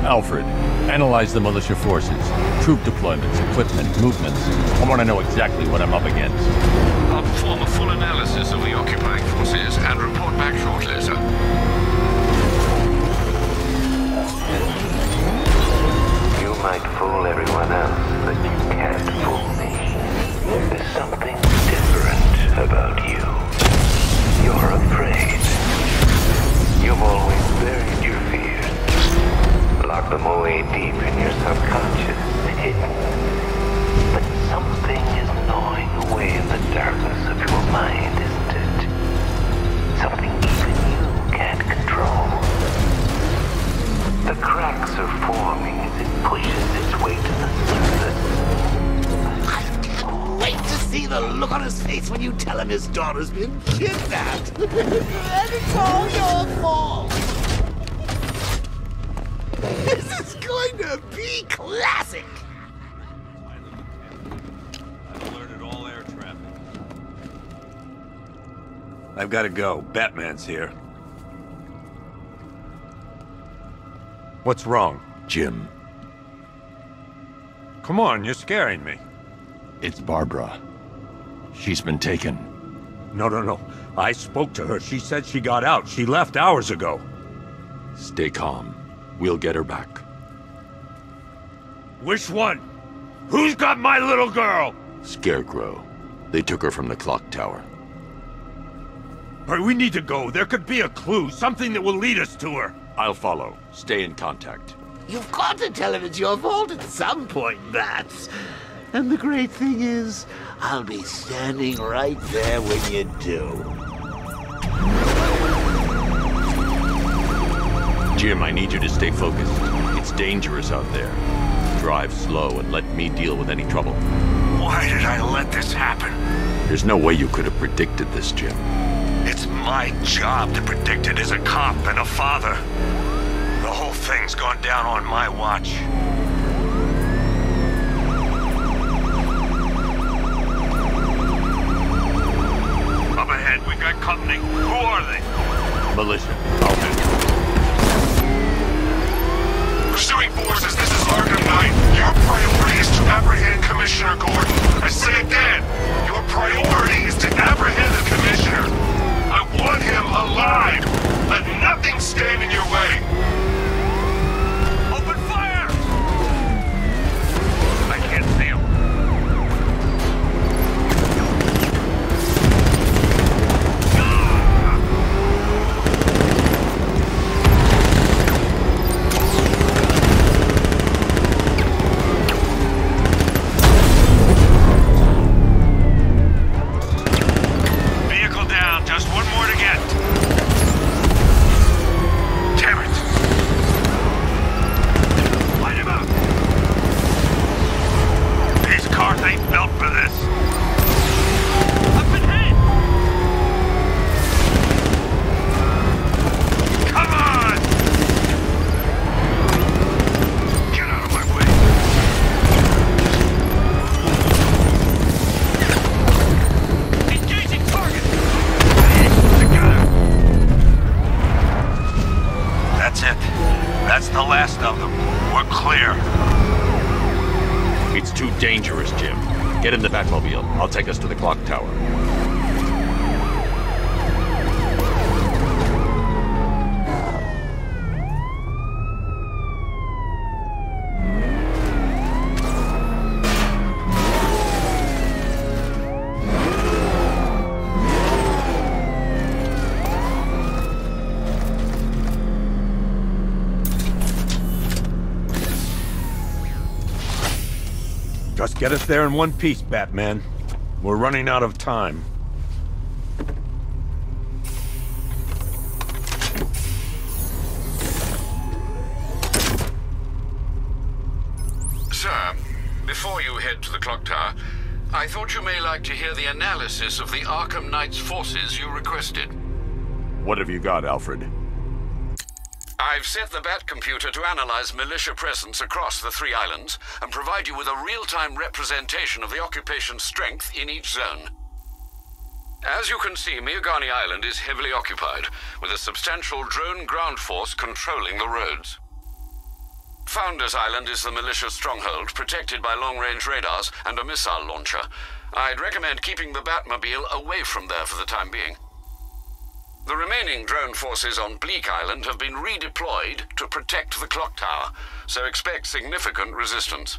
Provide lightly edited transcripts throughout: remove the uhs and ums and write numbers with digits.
Alfred, analyze the militia forces, troop deployments, equipment, movements. I want to know exactly what I'm up against. I'll perform a full analysis of the occupying forces and report back shortly, sir. You might fool everyone else, but you can't fool me. There's something different about you. You're afraid. You've always buried your fears. Locked them away deep in your subconscious, hidden. But something is gnawing away in the darkness of your mind, isn't it? Something even you can't control. The cracks are forming as it pushes its way to the surface. I can't wait to see the look on his face when you tell him his daughter's been kidnapped. And it's all your fault. This is going to be classic. I've alerted all air traffic. I've got to go. Batman's here. What's wrong, Jim? Come on, you're scaring me. It's Barbara. She's been taken. No. I spoke to her. She said she got out. She left hours ago. Stay calm. We'll get her back. Which one? Who's got my little girl? Scarecrow. They took her from the clock tower. All right, we need to go. There could be a clue, something that will lead us to her. I'll follow. Stay in contact. You've got to tell him it's your fault at some point, Bats. And the great thing is, I'll be standing right there when you do. Jim, I need you to stay focused. It's dangerous out there. Drive slow and let me deal with any trouble. Why did I let this happen? There's no way you could have predicted this, Jim. It's my job to predict it as a cop and a father. The whole thing's gone down on my watch. Up ahead, we got company. Who are they? Militia. I'll do it. Pursuing forces, this is Arkham Knight. Your priority is to apprehend Commissioner Gordon. I say again, your priority is to apprehend the Commissioner. I want him alive. Let nothing stand in your way. Open fire! I can't see him. That's the last of them. We're clear. It's too dangerous, Jim. Get in the Batmobile. I'll take us to the clock tower. Just get us there in one piece, Batman. We're running out of time. Sir, before you head to the clock tower, I thought you may like to hear the analysis of the Arkham Knight's forces you requested. What have you got, Alfred? I've set the Bat computer to analyze militia presence across the 3 islands and provide you with a real-time representation of the occupation's strength in each zone. As you can see, Miagani Island is heavily occupied, with a substantial drone ground force controlling the roads. Founders Island is the militia stronghold, protected by long-range radars and a missile launcher. I'd recommend keeping the Batmobile away from there for the time being. The remaining drone forces on Bleak Island have been redeployed to protect the clock tower, so expect significant resistance.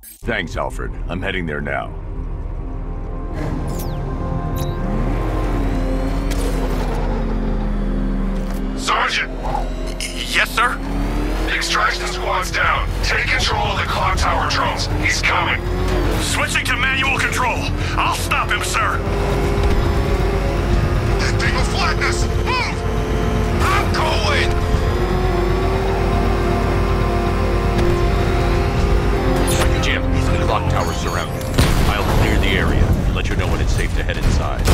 Thanks, Alfred. I'm heading there now. Sergeant! Yes, sir? The extraction squad's down. Take control of the clock tower drones. He's coming. Switching to manual control. I'll stop him, sir. That thing will flatten us! Move! I'm going! Jim, the clock tower's surrounded. I'll clear the area and let you know when it's safe to head inside.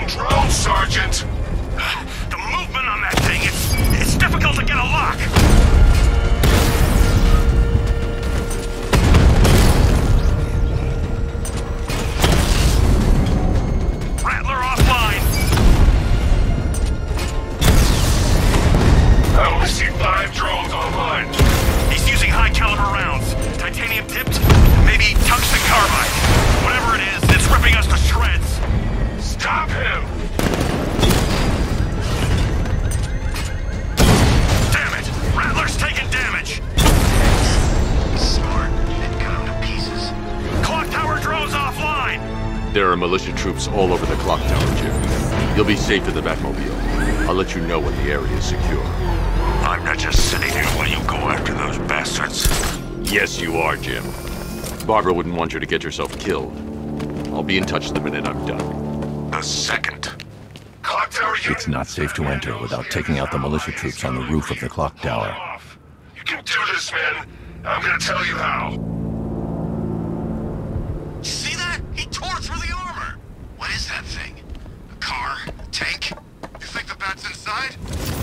Drone, Sergeant! The movement on that thing, it's difficult to get a lock! Rattler offline! I only see 5 drones online. He's using high-caliber rounds. Titanium tipped? Maybe tungsten carbide. Whatever it is, it's ripping us to shreds. Stop him! Damn it! Rattler's taking damage! Smart. It cut him to pieces. Clock tower drones offline! There are militia troops all over the clock tower, Jim. You'll be safe in the Batmobile. I'll let you know when the area is secure. I'm not just sitting here while you go after those bastards. Yes, you are, Jim. Barbara wouldn't want you to get yourself killed. I'll be in touch the minute I'm done. The second. Clock tower unit. It's not safe to enter without taking out the militia troops on the roof of the clock tower. You can do this, man. I'm gonna tell you how. See that? He tore through the armor! What is that thing? A car? A tank? You think the Bat's inside?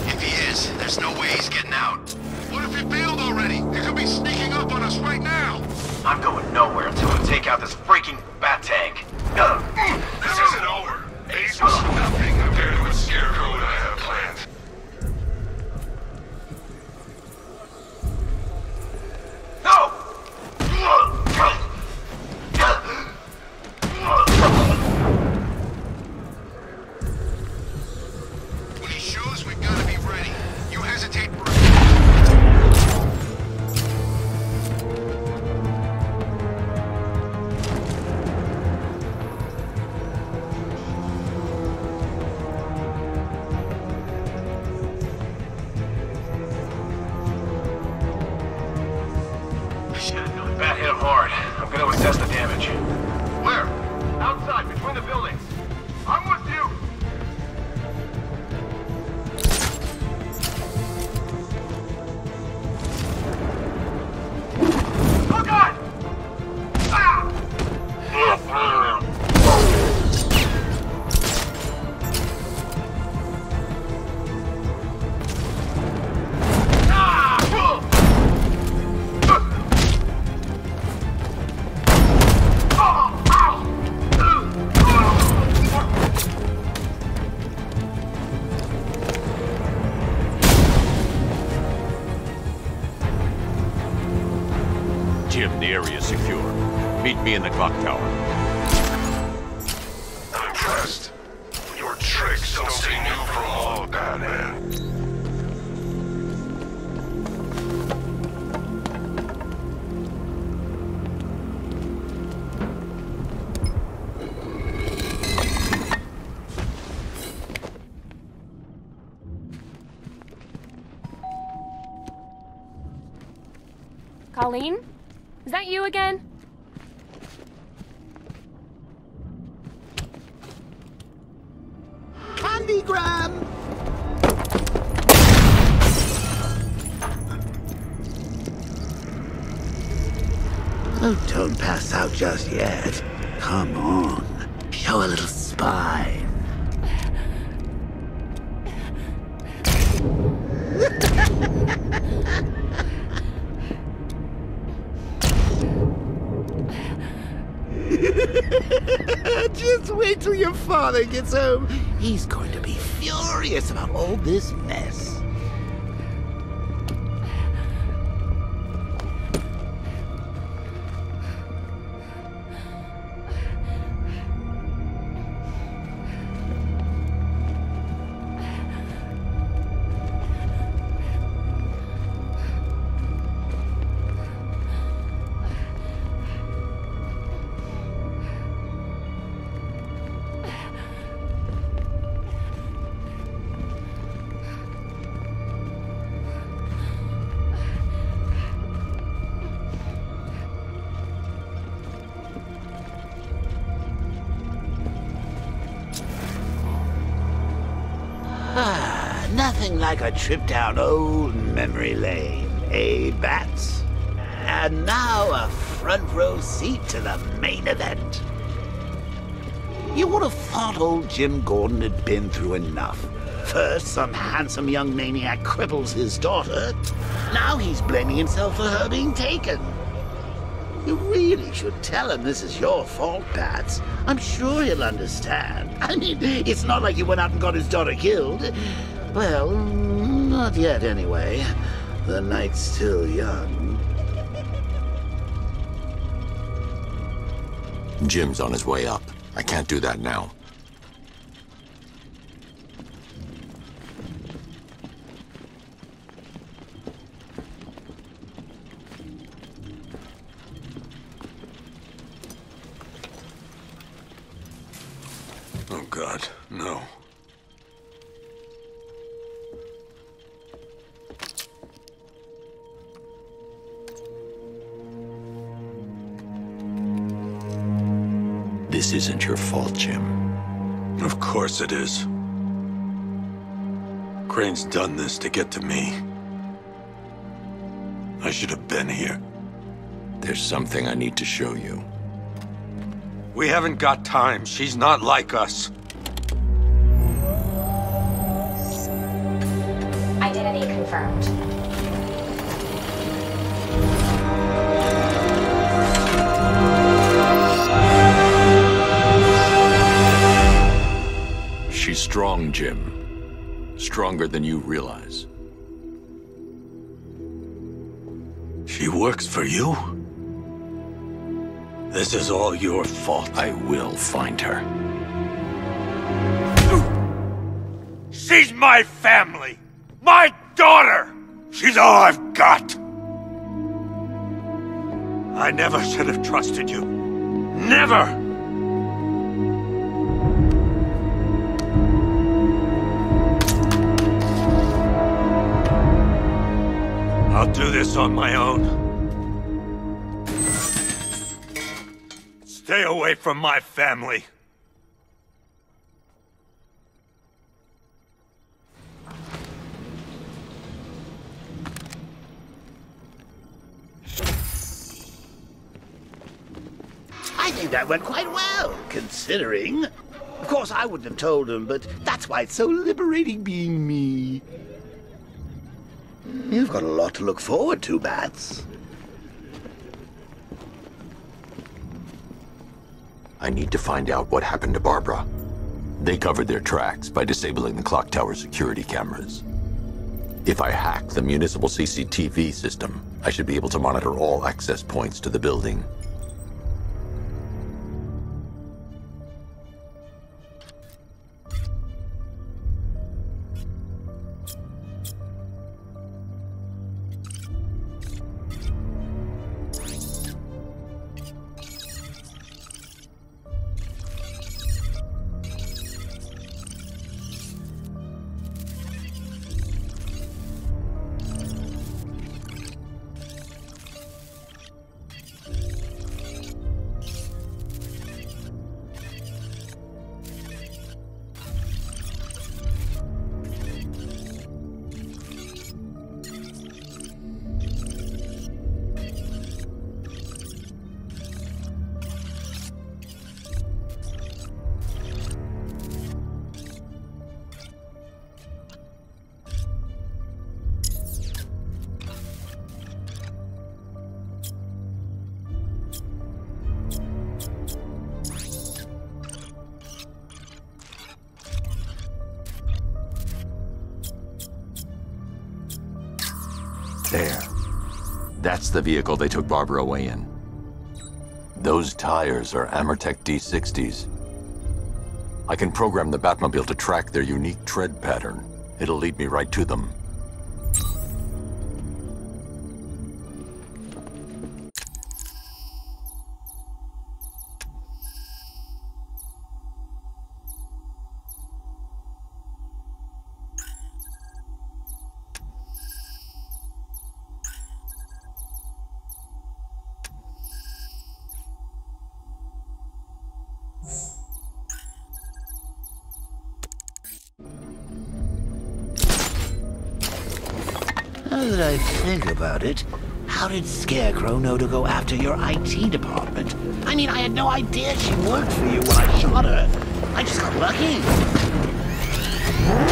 If he is, there's no way he's getting out. What if he bailed already? He could be sneaking up on us right now. I'm going nowhere until we take out this freaking Bat tank. This isn't over. Ace was nothing compared to what Scarecrow and I have planned. No! When he shows, we've got to be ready. You hesitate for Bat hit him hard. I'm gonna assess the damage. where? Outside, between the buildings. I'm with you. Oh God! Jim, the area is secure. Meet me in the clock tower. I'm impressed. Your tricks don't stay new for long, Batman. Colleen? Is that you again? Candygram! Oh, don't pass out just yet. Come on. Show a little spine. Just wait till your father gets home. He's going to be furious about all this mess. Nothing like a trip down old memory lane, eh, Bats? And now a front row seat to the main event. You would have thought old Jim Gordon had been through enough. First, some handsome young maniac cripples his daughter. Now he's blaming himself for her being taken. You really should tell him this is your fault, Bats. I'm sure he'll understand. I mean, it's not like you went out and got his daughter killed. Well, not yet anyway. The night's still young. Jim's on his way up. I can't do that now. Oh, God, no. This isn't your fault, Jim. Of course it is. Crane's done this to get to me. I should have been here. There's something I need to show you. We haven't got time. She's not like us. Identity confirmed. She's strong, Jim. Stronger than you realize. She works for you? This is all your fault. I will find her. She's my family! My daughter! She's all I've got! I never should have trusted you. Never! I'll do this on my own. Stay away from my family. I think that went quite well, considering. Of course, I wouldn't have told him, but that's why it's so liberating being me. You've got a lot to look forward to, Bats. I need to find out what happened to Barbara. They covered their tracks by disabling the clock tower security cameras. If I hack the municipal CCTV system, I should be able to monitor all access points to the building. There. That's the vehicle they took Barbara away in. Those tires are Amertech D60s. I can program the Batmobile to track their unique tread pattern. It'll lead me right to them. Now that I think about it, how did Scarecrow know to go after your IT department? I mean, I had no idea she worked for you when I shot her. I just got lucky.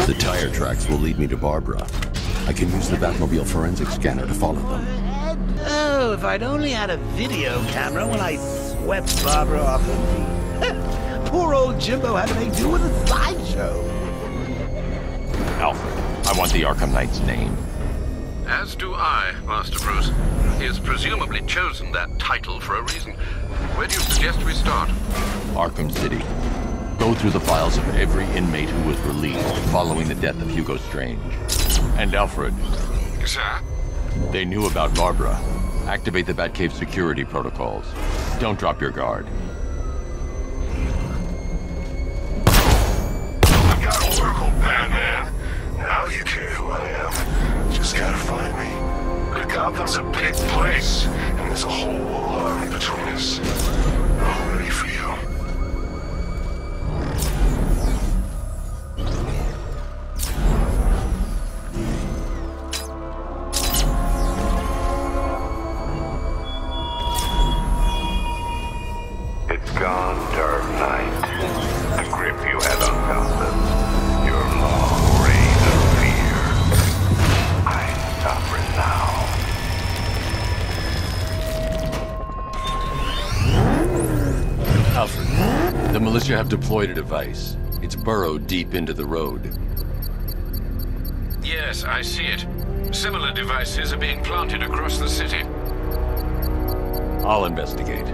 The tire tracks will lead me to Barbara. I can use the Batmobile forensic scanner to follow them. Oh, if I'd only had a video camera when I swept Barbara off her feet. Poor old Jimbo had to make do with a slideshow. Alfred, I want the Arkham Knight's name. As do I, Master Bruce. He has presumably chosen that title for a reason. Where do you suggest we start? Arkham City. Go through the files of every inmate who was released following the death of Hugo Strange. And Alfred. Sir? They knew about Barbara. Activate the Batcave security protocols. Don't drop your guard. I got Oracle, Batman. Now you care who I am. Just gotta find me. Gotham's a big place, and there's a whole army between us. I'm ready for you. It's gone, Dark Knight. The grip you had on Gotham. Your long reign of fear. I'm sovereign now. Alfred, the militia have deployed a device. It's burrowed deep into the road. Yes, I see it. Similar devices are being planted across the city. I'll investigate.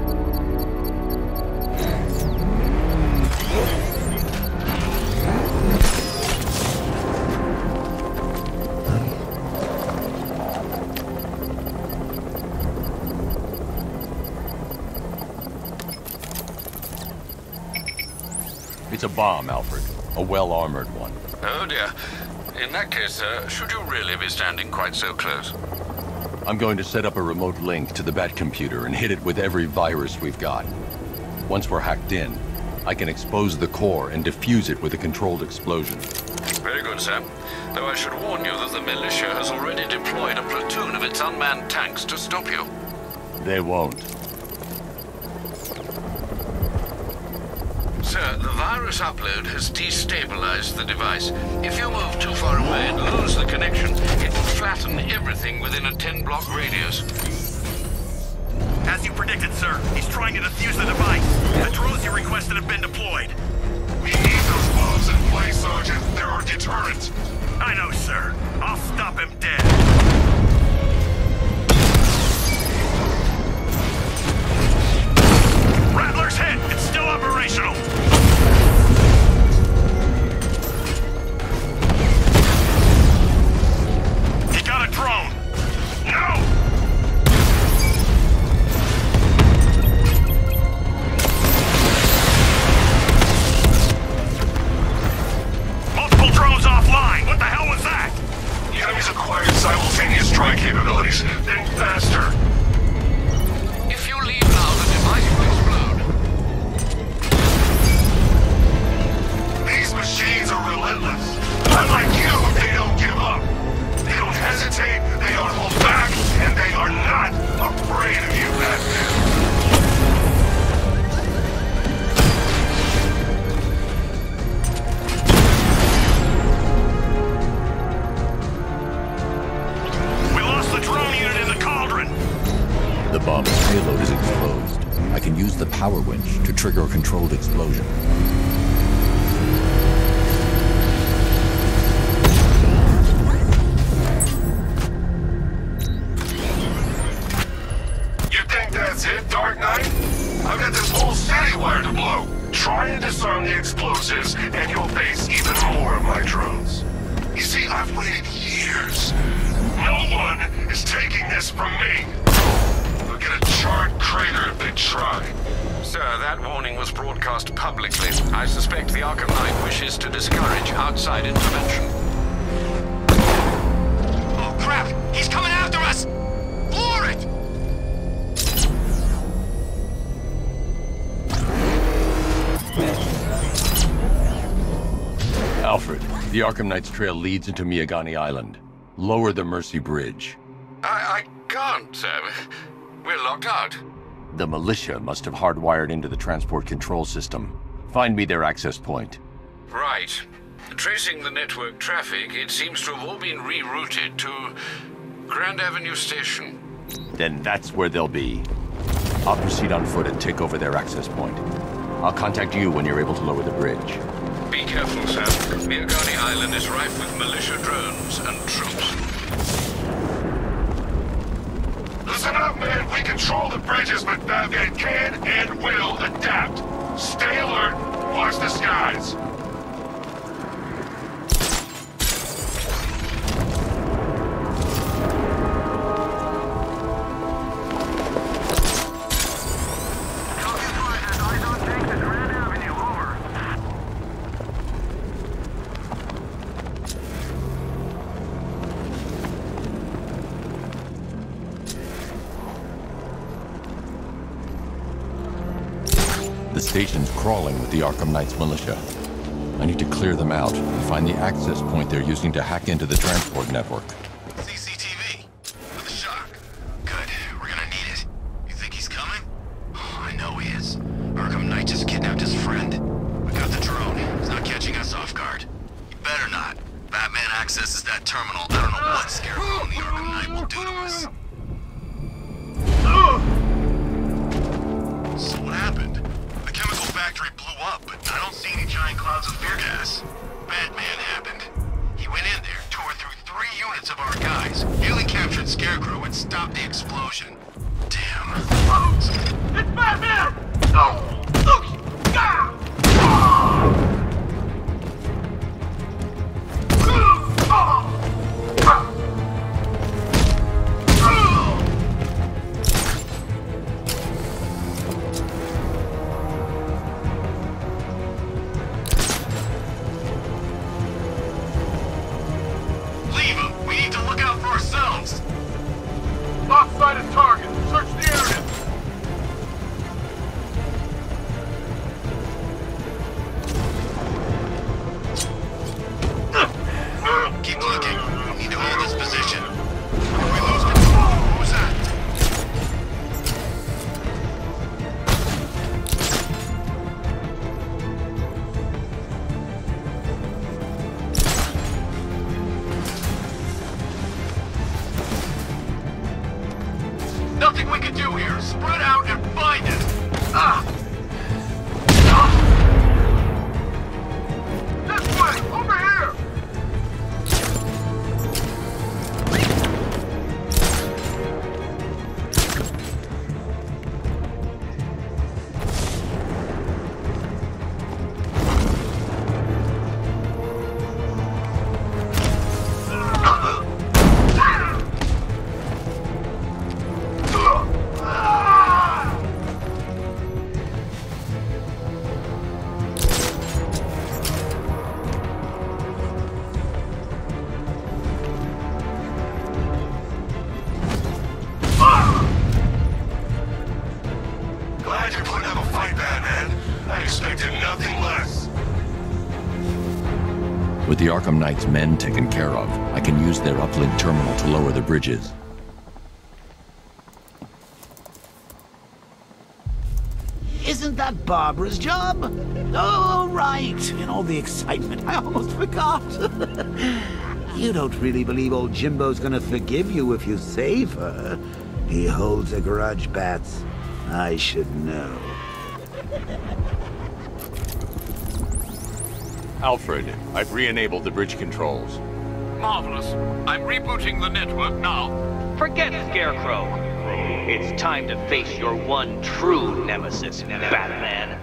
It's a bomb, Alfred. A well-armored one. Oh dear. In that case, should you really be standing quite so close? I'm going to set up a remote link to the Batcomputer and hit it with every virus we've got. Once we're hacked in, I can expose the core and defuse it with a controlled explosion. Very good, sir. Though I should warn you that the militia has already deployed a platoon of its unmanned tanks to stop you. They won't. Sir, the virus upload has destabilized the device. If you move too far away and lose the connection, it will flatten everything within a 10-block radius. As you predicted, sir, he's trying to defuse the device. The drones you requested have been deployed. We need those bombs in place, Sergeant. They're our deterrent. I know, sir. I'll stop him dead. Rattler's hit! It's still operational! He got a drone! No! Multiple drones offline! What the hell was that? The enemy's acquired simultaneous strike capabilities. Then faster. If you leave now, the device will explode. These machines are relentless. Unlike you, they don't give up. They don't hesitate, they don't hold back, and they are not afraid of you, Batman. We lost the drone unit in the cauldron! The bomb's payload is exposed. I can use the power winch to trigger a controlled explosion. Try and disarm the explosives, and you'll face even more of my drones. You see, I've waited years. No one is taking this from me. Look at a charred crater if they try. Sir, that warning was broadcast publicly. I suspect the Arkham Knight wishes to discourage outside intervention. Oh crap! He's coming after us! Floor it! Alfred, the Arkham Knight's trail leads into Miyagani Island. Lower the Mercy Bridge. I can't, sir. We're locked out. The militia must have hardwired into the transport control system. Find me their access point. Right. Tracing the network traffic, it seems to have all been rerouted to Grand Avenue Station. Then that's where they'll be. I'll proceed on foot and take over their access point. I'll contact you when you're able to lower the bridge. Be careful, sir. Miyagani Island is rife with militia drones and troops. Listen up, man. We control the bridges, but Batman can and will adapt. Stay alert. Watch the skies. The station's crawling with the Arkham Knight's militia. I need to clear them out and find the access point they're using to hack into the transport network. CCTV. With a shock. Good. We're gonna need it. You think he's coming? Oh, I know he is. Arkham Knight just kidnapped his friend. We got the drone. He's not catching us off guard. He better not. Batman accesses that terminal. I don't know what Scarecrow and the Arkham Knight will do to us. So what happened? The chemical factory blew up, but I don't see any giant clouds of fear gas. Batman happened. He went in there, tore through 3 units of our guys, nearly captured Scarecrow, and stopped the explosion. Damn. It's Batman! No! Look! Ah! Lost sight of target. Search the area. Keep looking. We need to hold this position. If we lose control, who's that? Nothing we can do here. Spread out and find it. This way! Over here! Glad you're putting up a fight, Batman. I expected nothing less. With the Arkham Knight's men taken care of, I can use their uplink terminal to lower the bridges. Isn't that Barbara's job? Oh, right. In all the excitement, I almost forgot. You don't really believe old Jimbo's gonna forgive you if you save her. He holds a grudge, Bats. I should know. Alfred, I've re-enabled the bridge controls. Marvelous. I'm rebooting the network now. Forget Scarecrow. It's time to face your one true nemesis, Batman.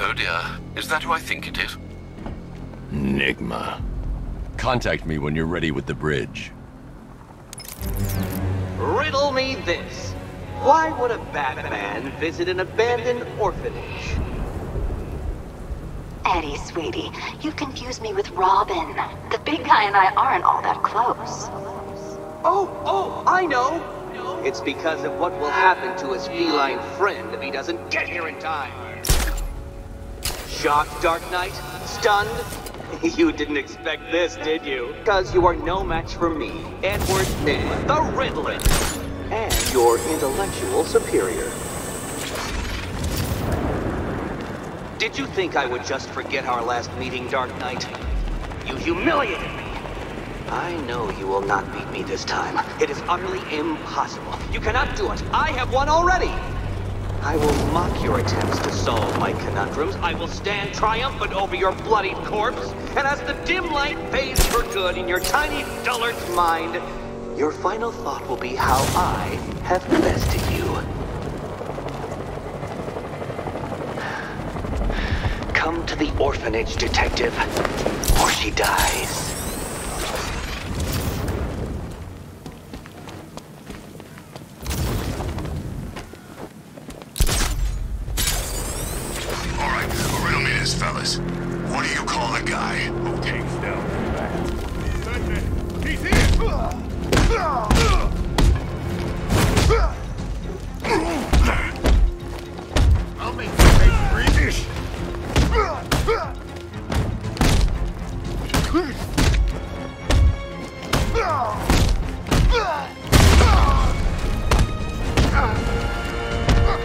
Oh dear, is that who I think it is? Enigma. Contact me when you're ready with the bridge. Riddle me this. Why would a Batman visit an abandoned orphanage? Eddie, sweetie, you confused me with Robin. The big guy and I aren't all that close. Oh, I know! It's because of what will happen to his feline friend if he doesn't get here in time. Shocked, Dark Knight? Stunned? You didn't expect this, did you? Because you are no match for me, Edward Ned, the Riddler, and your intellectual superior. Did you think I would just forget our last meeting, Dark Knight? You humiliated me. I know you will not beat me this time. It is utterly impossible. You cannot do it. I have won already. I will mock your attempts to solve my conundrums. I will stand triumphant over your bloodied corpse. And as the dim light fades for good in your tiny dullard's mind, your final thought will be how I have bested you. Come to the orphanage, detective, or she dies. Fellas, what do you call the guy who takes down the bat? He's here! I'll make you pay British!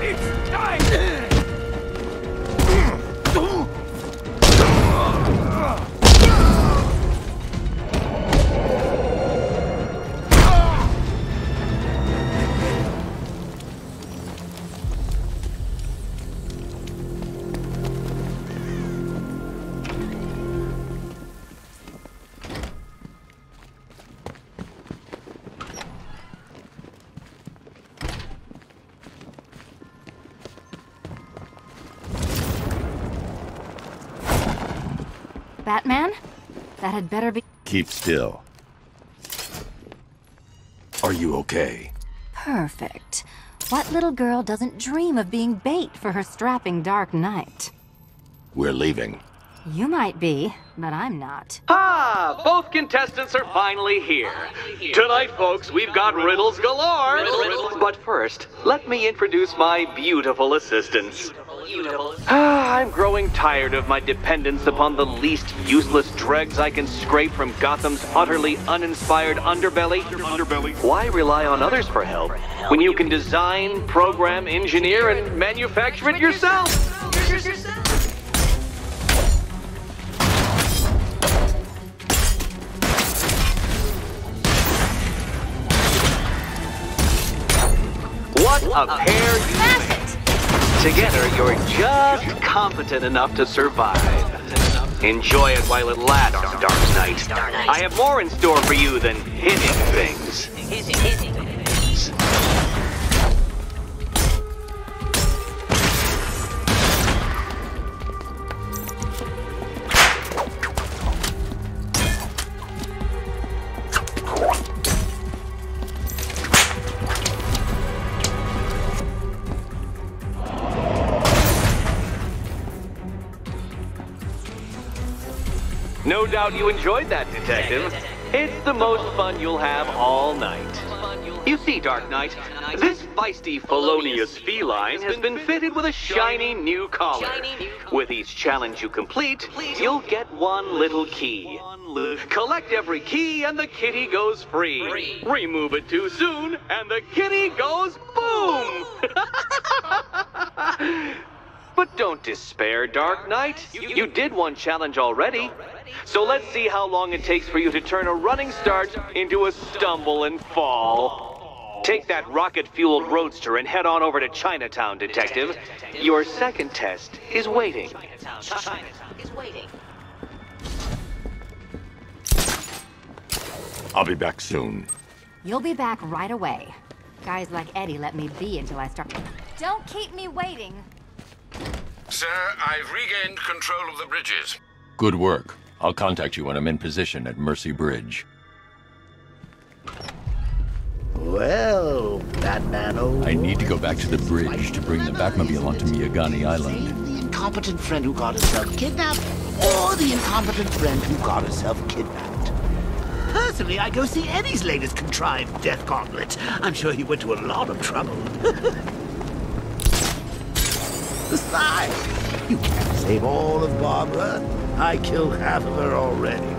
It's time! Batman? That had better be... Keep still. Are you okay? Perfect. What little girl doesn't dream of being bait for her strapping Dark Knight? We're leaving. You might be, but I'm not. Ah, both contestants are finally here. Tonight, folks, we've got riddles galore. But first, let me introduce my beautiful assistants. I'm growing tired of my dependence upon the least useless dregs I can scrape from Gotham's utterly uninspired underbelly. Why rely on others for help when you can design, program, engineer, and manufacture it yourself? What a pair you make. Together, you're just competent enough to survive. Enjoy it while it lasts, Dark Knight. I have more in store for you than hitting things. No doubt you enjoyed that, Detective. It's the most fun you'll have all night. You see, Dark Knight, this feisty, felonious feline has been fitted with a shiny new collar. With each challenge you complete, you'll get one little key. Collect every key and the kitty goes free. Remove it too soon and the kitty goes boom! But don't despair, Dark Knight. You did one challenge already. So let's see how long it takes for you to turn a running start into a stumble and fall. Take that rocket-fueled roadster and head on over to Chinatown, Detective. Your second test is waiting. I'll be back soon. You'll be back right away. Guys like Eddie let me be until I start... Don't keep me waiting. Sir, I've regained control of the bridges. Good work. I'll contact you when I'm in position at Mercy Bridge. Well, Batman, I need to go back to the bridge to bring the Batmobile onto Miyagani Island. Save the incompetent friend who got herself kidnapped, or the incompetent friend who got herself kidnapped. Personally, I go see Eddie's latest contrived death gauntlet. I'm sure he went to a lot of trouble. Besides, you can't save all of Barbara. I killed half of her already.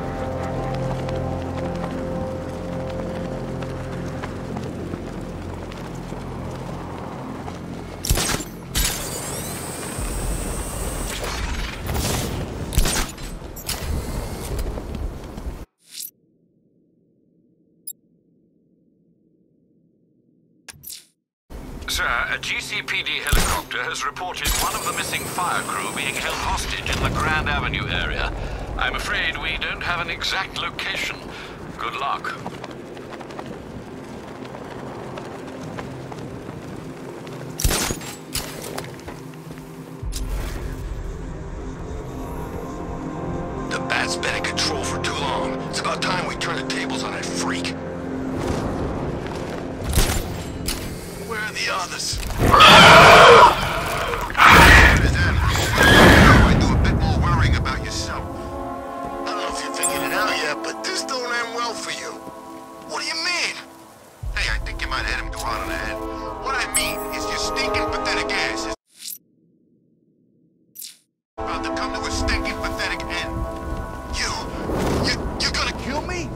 Sir, a GCPD helicopter has reported one of the missing fire crew being held hostage in the Grand Avenue area. I'm afraid we don't have an exact location. Good luck. The Bat's been in control for too long. It's about time we turn the tables on that freak. Where are the others? I do a bit more worrying about yourself. I don't know if you're figured it out yet, but this don't end well for you. What do you mean? Hey, I think you might hit him too hard on the head. What I mean is your stinking pathetic ass is about to come to a stinking pathetic end. You're gonna kill me?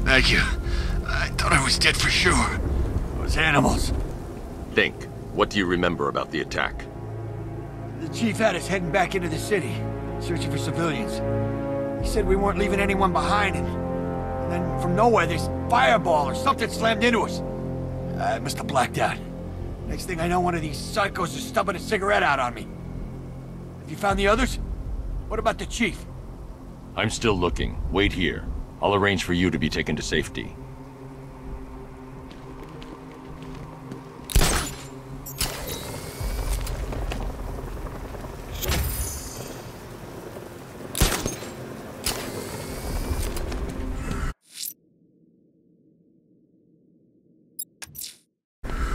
Thank you. I thought I was dead for sure. Those animals. Think. What do you remember about the attack? The chief had us heading back into the city, searching for civilians. He said we weren't leaving anyone behind, and then from nowhere this fireball or something slammed into us. I must have blacked out. Next thing I know, one of these psychos is stubbing a cigarette out on me. Have you found the others? What about the chief? I'm still looking. Wait here. I'll arrange for you to be taken to safety.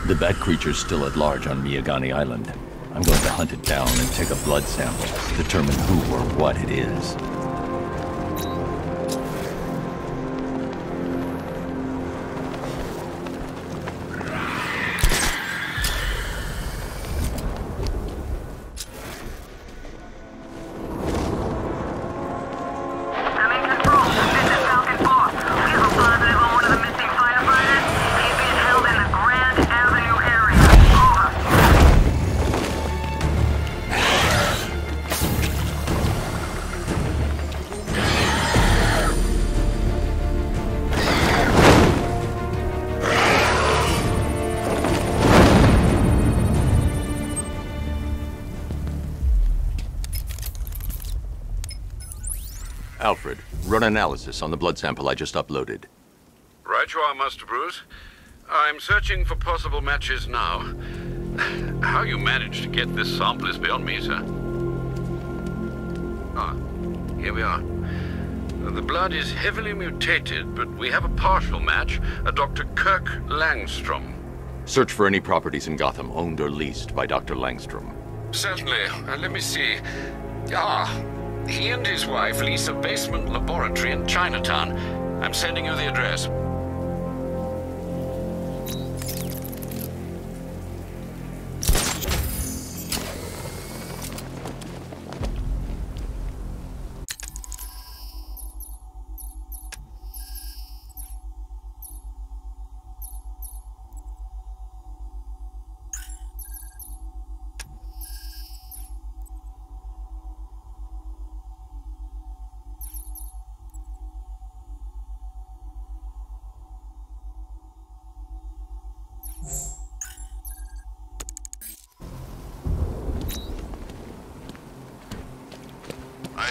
The bat creature's still at large on Miyagani Island. I'm going to hunt it down and take a blood sample to determine who or what it is. Alfred, run analysis on the blood sample I just uploaded. Right you are, Master Bruce. I'm searching for possible matches now. How you managed to get this sample is beyond me, sir. Ah, here we are. The blood is heavily mutated, but we have a partial match, a Dr. Kirk Langstrom. Search for any properties in Gotham owned or leased by Dr. Langstrom. Certainly. Let me see. He and his wife lease a basement laboratory in Chinatown. I'm sending you the address.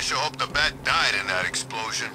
sure hope the bat died in that explosion.